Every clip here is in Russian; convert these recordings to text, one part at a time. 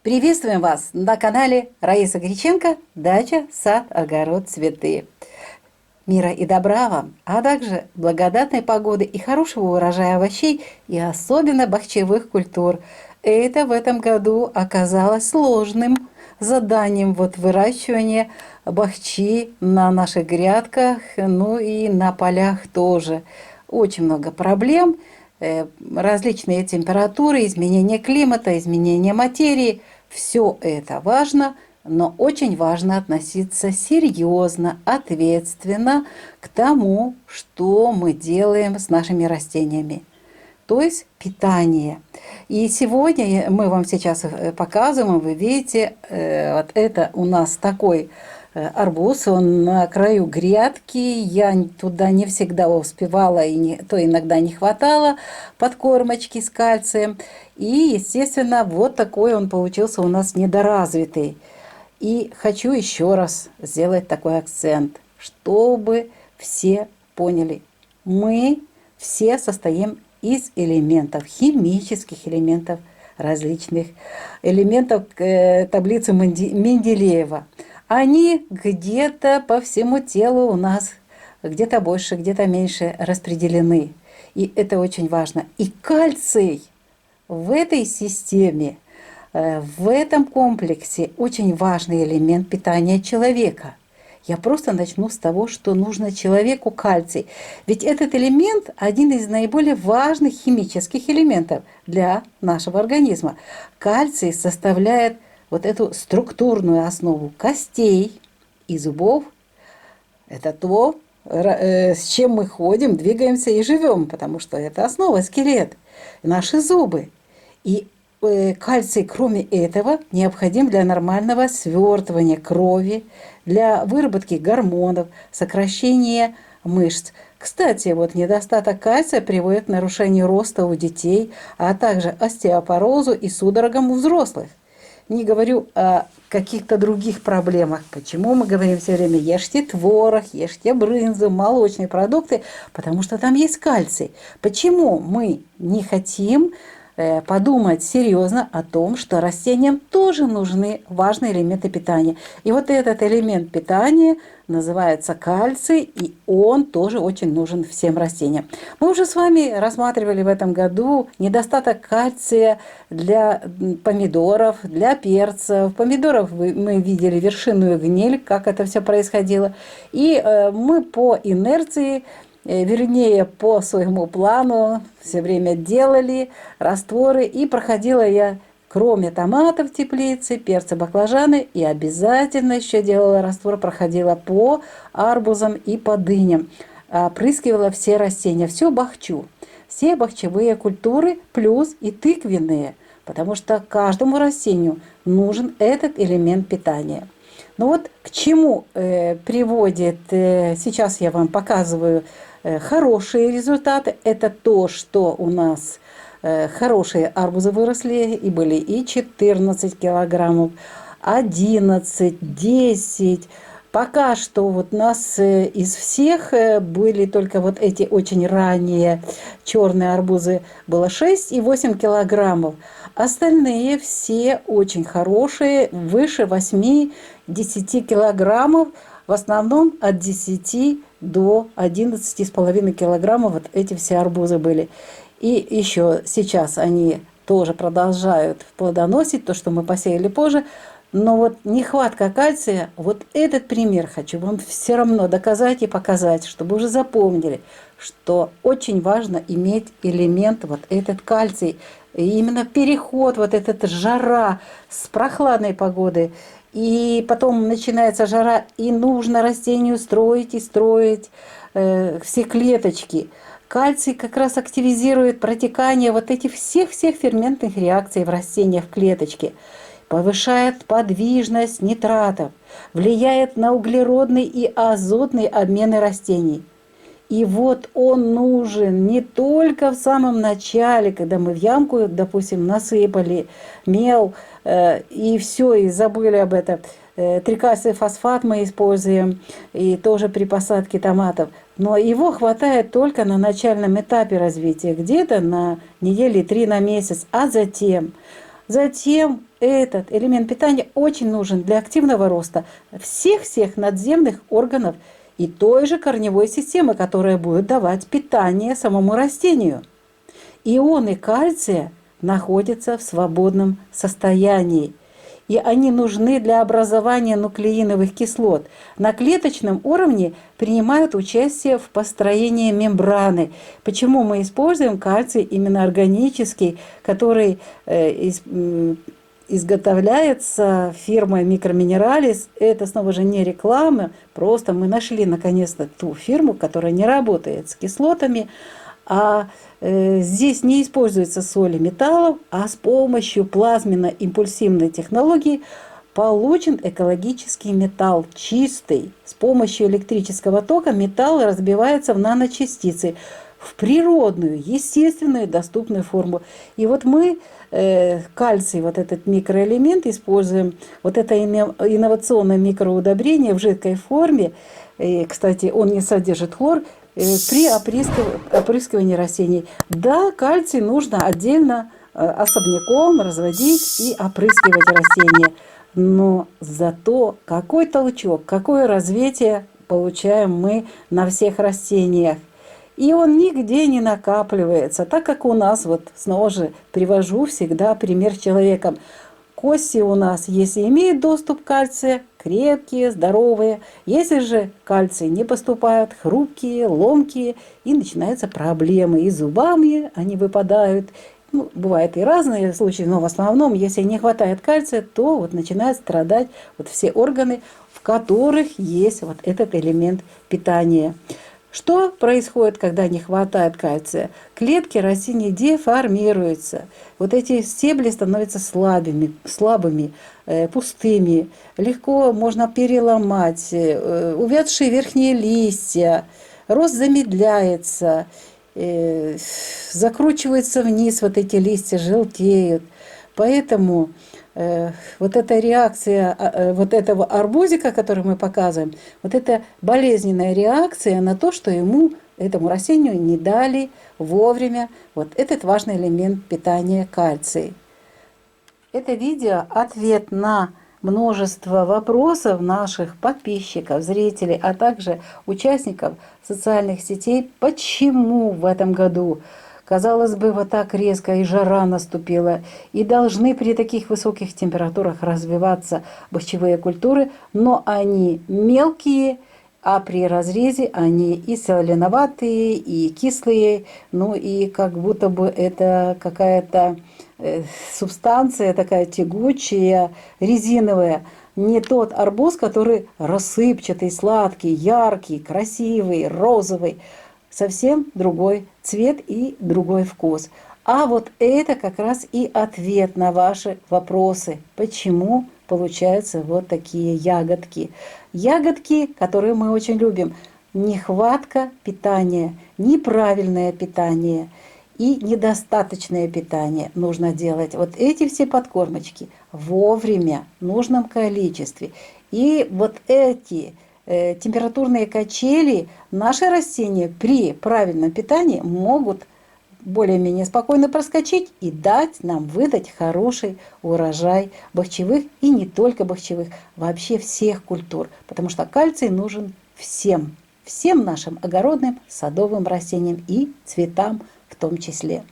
Приветствуем вас на канале Раиса Греченко «Дача, сад, огород, цветы». Мира и добра вам, а также благодатной погоды и хорошего урожая овощей и особенно бахчевых культур. Это в этом году оказалось сложным заданием выращивания бахчи на наших грядках, ну и на полях тоже. Очень много проблем, различные температуры, изменение климата, изменение материи. Все это важно, но очень важно относиться серьезно, ответственно к тому, что мы делаем с нашими растениями, то есть питание. И сегодня мы вам сейчас показываем, вы видите, вот это у нас такой арбуз, он на краю грядки, я туда не всегда успевала, то иногда не хватало подкормочки с кальцием. И, естественно, вот такой он получился у нас недоразвитый. И хочу еще раз сделать такой акцент, чтобы все поняли, мы все состоим из элементов, химических элементов, различных элементов таблицы Менделеева. Они где-то по всему телу у нас, где-то больше, где-то меньше распределены. И это очень важно. И кальций в этой системе, в этом комплексе очень важный элемент питания человека. Я просто начну с того, что нужно человеку кальций. Ведь этот элемент один из наиболее важных химических элементов для нашего организма. Кальций составляет вот эту структурную основу костей и зубов. Это то, с чем мы ходим, двигаемся и живем, потому что это основа, скелет, наши зубы. И кальций, кроме этого, необходим для нормального свертывания крови, для выработки гормонов, сокращения мышц. Кстати, недостаток кальция приводит к нарушению роста у детей, а также остеопорозу и судорогам у взрослых. Не говорю о каких-то других проблемах. Почему мы говорим все время ешьте творог, ешьте брынзу, молочные продукты? Потому что там есть кальций. Почему мы не хотим подумать серьезно о том, что растениям тоже нужны важные элементы питания. И вот этот элемент питания называется кальций, и он тоже очень нужен всем растениям. Мы уже с вами рассматривали в этом году недостаток кальция для помидоров, для перцев. Помидоров мы видели вершинную гниль, как это все происходило. И мы по инерции, вернее, по своему плану все время делали растворы. И проходила я, кроме томатов в теплице, перца, баклажаны, и обязательно еще делала раствор, проходила по арбузам и по дыням. Опрыскивала все растения, всю бахчу, все бахчевые культуры, плюс и тыквенные, потому что каждому растению нужен этот элемент питания. Ну вот к чему приводит, сейчас я вам показываю хорошие результаты. Это то, что у нас хорошие арбузы выросли, и были и 14 килограммов, 11, 10. Пока что у нас из всех были только эти очень ранние черные арбузы, было 6 и 8 килограммов. Остальные все очень хорошие, выше 8-10 килограммов, в основном от 10 до 11,5 килограммов эти все арбузы были. И еще сейчас они тоже продолжают плодоносить, то, что мы посеяли позже. Но нехватка кальция, этот пример хочу вам все равно доказать и показать, чтобы уже запомнили, что очень важно иметь элемент этот кальций. И именно переход, этот жара с прохладной погоды, и потом начинается жара, и нужно растению строить и строить все клеточки. Кальций как раз активизирует протекание этих всех ферментных реакций в растениях в клеточке, повышает подвижность нитратов, влияет на углеродный и азотный обмены растений. И он нужен не только в самом начале, когда мы в ямку, допустим, насыпали мел, и все, и забыли об этом. Трикальций фосфат мы используем, и тоже при посадке томатов. Но его хватает только на начальном этапе развития, где-то на недели 3 на месяц, а затем Затем этот элемент питания очень нужен для активного роста всех-всех надземных органов и той же корневой системы, которая будет давать питание самому растению. Ионы кальция находятся в свободном состоянии, и они нужны для образования нуклеиновых кислот. На клеточном уровне принимают участие в построении мембраны. Почему мы используем кальций именно органический, который изготовляется фирмой Microminerals? Это снова же не реклама, просто мы нашли наконец-то ту фирму, которая не работает с кислотами, а здесь не используются соли металлов, а с помощью плазменно-импульсивной технологии получен экологический металл, чистый. С помощью электрического тока металл разбивается в наночастицы, в природную, естественную, доступную форму. И вот мы кальций, вот этот микроэлемент, используем, вот это инновационное микроудобрение в жидкой форме. И, кстати, он не содержит хлор, при опрыскивании растений. Да, кальций нужно отдельно особняком разводить и опрыскивать растения. Но зато какой толчок, какое развитие получаем мы на всех растениях. И он нигде не накапливается, так как у нас, вот снова же привожу всегда пример с человеком. Кости у нас, если имеют доступ к кальцию, крепкие, здоровые. Если же кальций не поступает, хрупкие, ломкие, и начинаются проблемы. И зубами они выпадают. Ну, бывают и разные случаи, но в основном, если не хватает кальция, то вот начинают страдать вот все органы, в которых есть вот этот элемент питания. Что происходит, когда не хватает кальция? Клетки растений деформируются. Вот эти стебли становятся слабыми, пустыми. Легко можно переломать. Увядшие верхние листья. Рост замедляется. Закручиваются вниз вот эти листья, желтеют. Поэтому вот эта реакция вот этого арбузика, который мы показываем, вот эта болезненная реакция на то, что этому растению не дали вовремя вот этот важный элемент питания кальций. Это видео ответ на множество вопросов наших подписчиков, зрителей, а также участников социальных сетей, почему в этом году, казалось бы, вот так резко и жара наступила, и должны при таких высоких температурах развиваться бахчевые культуры, но они мелкие, а при разрезе они и соленоватые, и кислые, ну и как будто бы это какая-то субстанция такая тягучая, резиновая. Не тот арбуз, который рассыпчатый, сладкий, яркий, красивый, розовый. Совсем другой цвет и другой вкус. А вот это как раз и ответ на ваши вопросы. Почему получаются вот такие ягодки? Ягодки, которые мы очень любим. Нехватка питания, неправильное питание и недостаточное питание нужно делать. Вот эти все подкормочки вовремя, в нужном количестве. И вот эти температурные качели наши растения при правильном питании могут более-менее спокойно проскочить и дать нам выдать хороший урожай бахчевых и не только бахчевых, вообще всех культур, потому что кальций нужен всем нашим огородным, садовым растениям и цветам в том числе.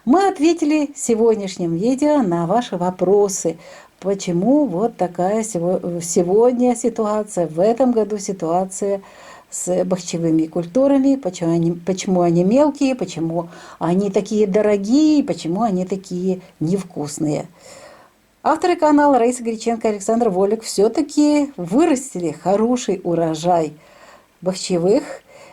Мы ответили в сегодняшнем видео на ваши вопросы. Почему вот такая сегодня ситуация, в этом году ситуация с бахчевыми культурами, почему они мелкие, почему они такие дорогие, почему они такие невкусные. Авторы канала Раиса Греченко и Александр Волик все-таки вырастили хороший урожай бахчевых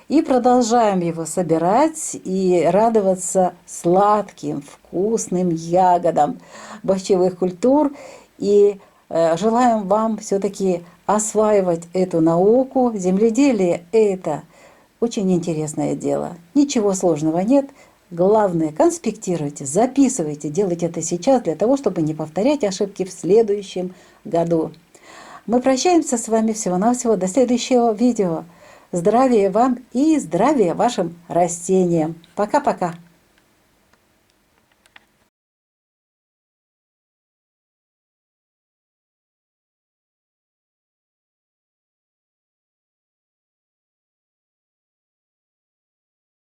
и продолжаем его собирать и радоваться сладким, вкусным ягодам бахчевых культур. И желаем вам все-таки осваивать эту науку. Земледелие – это очень интересное дело. Ничего сложного нет. Главное, конспектируйте, записывайте, делайте это сейчас для того, чтобы не повторять ошибки в следующем году. Мы прощаемся с вами всего-навсего до следующего видео. Здравия вам и здравия вашим растениям. Пока-пока.